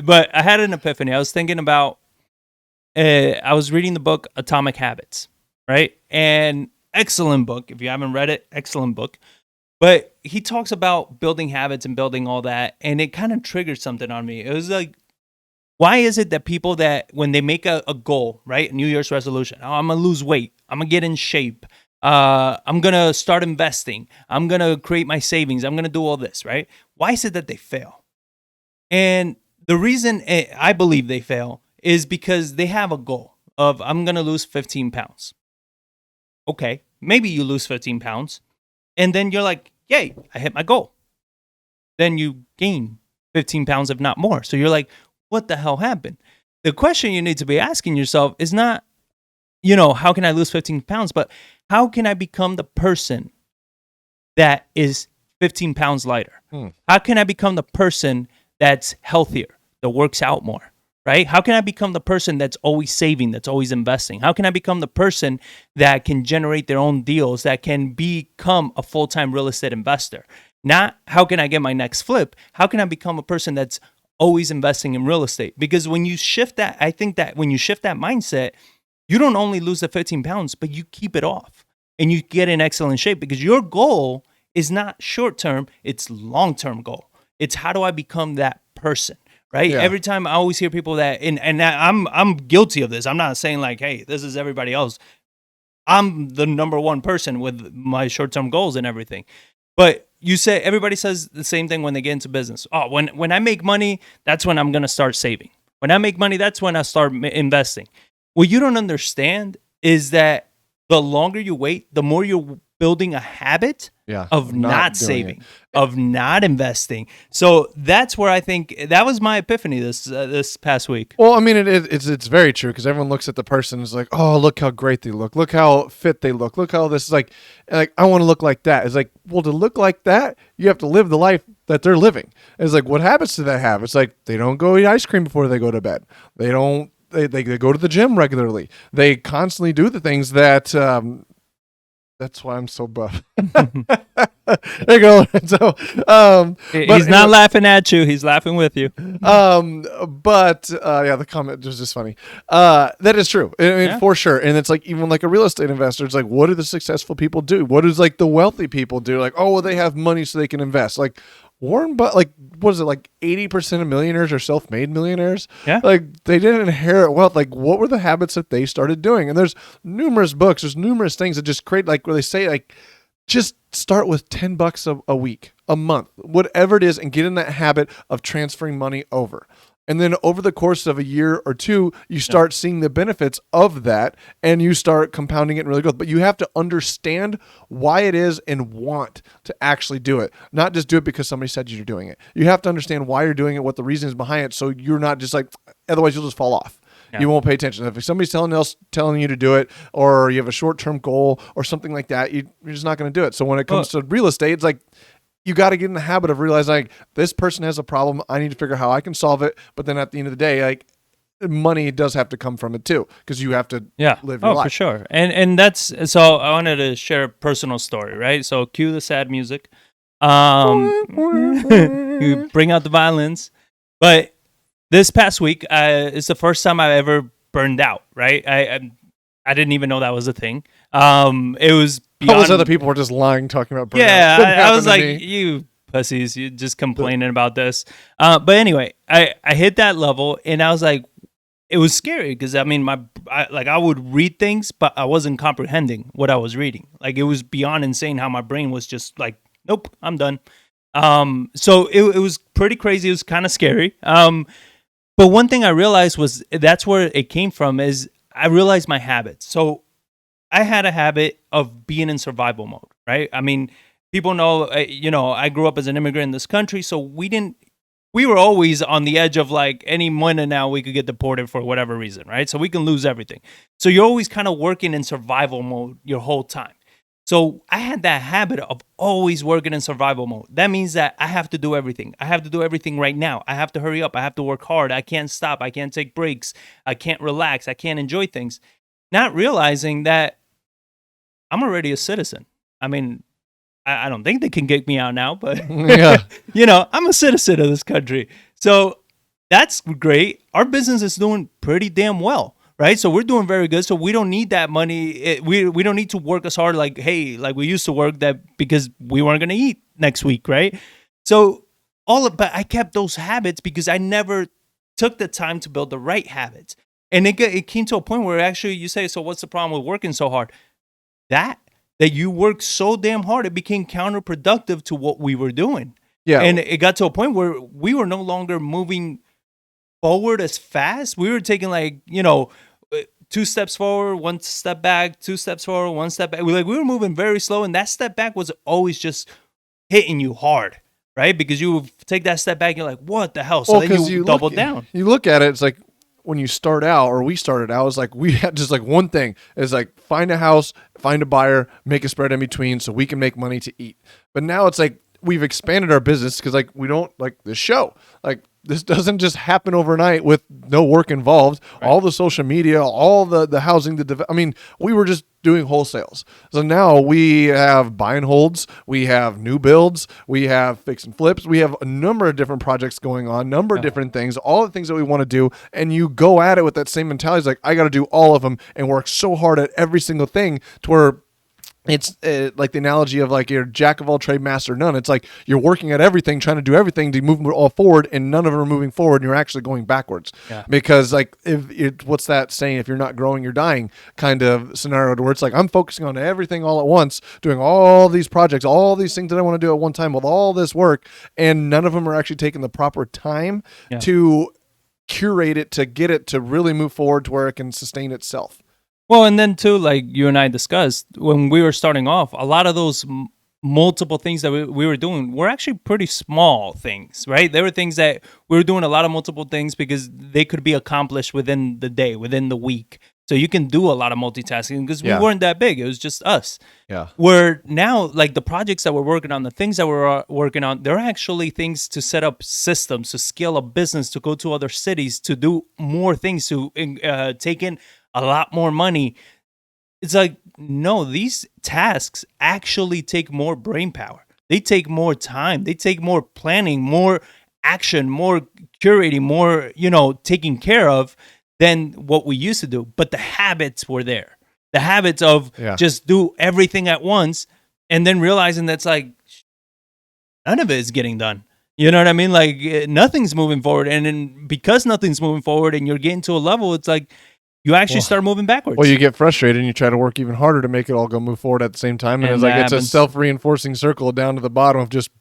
But I had an epiphany. I was thinking about, I was reading the book Atomic Habits, right? And excellent book. If you haven't read it, excellent book. But he talks about building habits and building all that. And it kind of triggered something on me. It was like, why is it that people that when they make a goal, right? A New Year's resolution, oh, I'm going to lose weight. I'm going to get in shape. I'm going to start investing. I'm going to create my savings. I'm going to do all this, right? Why is it that they fail? And the reason I believe they fail is because they have a goal of, I'm going to lose 15 pounds. Okay, maybe you lose 15 pounds. And then you're like, yay, I hit my goal. Then you gain 15 pounds, if not more. So you're like, what the hell happened? The question you need to be asking yourself is not, how can I lose 15 pounds? But how can I become the person that is 15 pounds lighter? How can I become the person that's healthier, that works out more, right? How can I become the person that's always saving, that's always investing? How can I become the person that can generate their own deals, that can become a full-time real estate investor? Not how can I get my next flip? How can I become a person that's always investing in real estate? Because when you shift that, I think that when you shift that mindset, you don't only lose the 15 pounds, but you keep it off and you get in excellent shape, because your goal is not short-term, it's long-term goal. It's how do I become that person, right? Yeah. Every time I always hear people that, and I'm guilty of this. I'm not saying like, hey, this is everybody else. I'm the number one person with my short-term goals and everything. But you say, everybody says the same thing when they get into business. Oh, when I make money, that's when I'm going to start saving. When I make money, that's when I start investing. What you don't understand is that the longer you wait, the more you're building a habit of not saving, of not investing. So that's where I think that was my epiphany this past week. Well, I mean, it's very true, because everyone looks at the person and is like, oh, look how great they look how fit they look how this is like I want to look like that. It's like, well, to look like that, you have to live the life that they're living. It's like, what habits do they have? It's like they don't go eat ice cream before they go to bed. They don't. They go to the gym regularly. They constantly do the things that. That's why I'm so buff. There you go. So, he's not laughing at you. He's laughing with you. The comment was just funny. That is true. I mean, for sure. And it's like, even like a real estate investor, it's like, what do the successful people do? What does like the wealthy people do? Like, oh, well, they have money so they can invest. Like Warren Buffett, like, what is it? Like 80% of millionaires are self-made millionaires. Yeah. Like they didn't inherit wealth. Like, what were the habits that they started doing? And there's numerous books. There's numerous things that just create, like, where they say, like, just start with $10 a week, a month, whatever it is, and get in that habit of transferring money over. And then over the course of a year or two, you start seeing the benefits of that, and you start compounding it and really growth. But you have to understand why it is and want to actually do it, not just do it because somebody said you're doing it. You have to understand why you're doing it, what the reason is behind it, so you're not just like, otherwise you'll just fall off. Yeah. You won't pay attention. If somebody's telling you to do it, or you have a short-term goal or something like that, you're just not going to do it. So when it comes to real estate, it's like, you got to get in the habit of realizing, like, this person has a problem. I need to figure out how I can solve it. But then at the end of the day, like, money does have to come from it too, because you have to live your life. For sure. And that's, so I wanted to share a personal story, right? So cue the sad music. You bring out the violins. But this past week, it's the first time I've ever burned out, right? I didn't even know that was a thing. It was beyond... All those other people were just lying, talking about burnout. Yeah, I was like, you pussies, you just complaining about this. But anyway, I hit that level, and I was like, it was scary, because I mean, I would read things, but I wasn't comprehending what I was reading. Like, it was beyond insane how my brain was just like, nope, I'm done. So it was pretty crazy. It was kind of scary. But one thing I realized was, that's where it came from, is I realized my habits. So I had a habit of being in survival mode, right? I mean, people know, I grew up as an immigrant in this country, so we were always on the edge of, like, any minute now we could get deported for whatever reason, right? So we can lose everything. So you're always kind of working in survival mode your whole time. So I had that habit of always working in survival mode. That means that I have to do everything. I have to do everything right now. I have to hurry up. I have to work hard. I can't stop. I can't take breaks. I can't relax. I can't enjoy things. Not realizing that I'm already a citizen. I mean, I don't think they can kick me out now, but I'm a citizen of this country. So that's great. Our business is doing pretty damn well, right? So we're doing very good. So we don't need that money. We don't need to work as hard like, hey, like we used to work that because we weren't going to eat next week, right? So but I kept those habits because I never took the time to build the right habits. And it came to a point where actually you say, so what's the problem with working so hard? That you worked so damn hard, it became counterproductive to what we were doing. Yeah. And it got to a point where we were no longer moving forward as fast. We were taking like, 2 steps forward, 1 step back, 2 steps forward, 1 step back. We were moving very slow, and that step back was always just hitting you hard, right? Because you take that step back, you're like, what the hell? So then you double down. You look at it, it's like when you start out, or we started out, it's like we had just like one thing. It's like find a house, find a buyer, make a spread in between so we can make money to eat. But now it's like we've expanded our business because like we don't like this show. Like this doesn't just happen overnight with no work involved. Right. All the social media, all the housing, I mean, we were just doing wholesales. So now we have buy and holds, we have new builds, we have fix and flips, we have a number of different projects going on, number of different things, all the things that we want to do. And you go at it with that same mentality. It's like, I got to do all of them and work so hard at every single thing to where it's like the analogy of like you're jack of all trade, master of none. It's like you're working at everything, trying to do everything to move them all forward, and none of them are moving forward, and you're actually going backwards. Yeah. Because like what's that saying? If you're not growing, you're dying kind of scenario where it's like I'm focusing on everything all at once, doing all these projects, all these things that I want to do at one time with all this work, and none of them are actually taking the proper time to curate it, to get it to really move forward to where it can sustain itself. Well, and then too, like you and I discussed, when we were starting off, a lot of those multiple things that we were doing were actually pretty small things, right? There were things that we were doing a lot of multiple things because they could be accomplished within the day, within the week. So you can do a lot of multitasking because we weren't that big. It was just us. Yeah. Where now, like the projects that we're working on, the things that we're working on, they're actually things to set up systems, to scale a business, to go to other cities, to do more things, to take in a lot more money. It's like, no, these tasks actually take more brain power. They take more time. They take more planning, more action, more curating, more, taking care of than what we used to do. But the habits were there. The habits of just do everything at once and then realizing that's like, none of it is getting done. You know what I mean? Like nothing's moving forward. And then because nothing's moving forward and you're getting to a level, it's like, you actually start moving backwards. Well, you get frustrated and you try to work even harder to make it all go move forward at the same time. And it's like it's a self-reinforcing circle down to the bottom of just,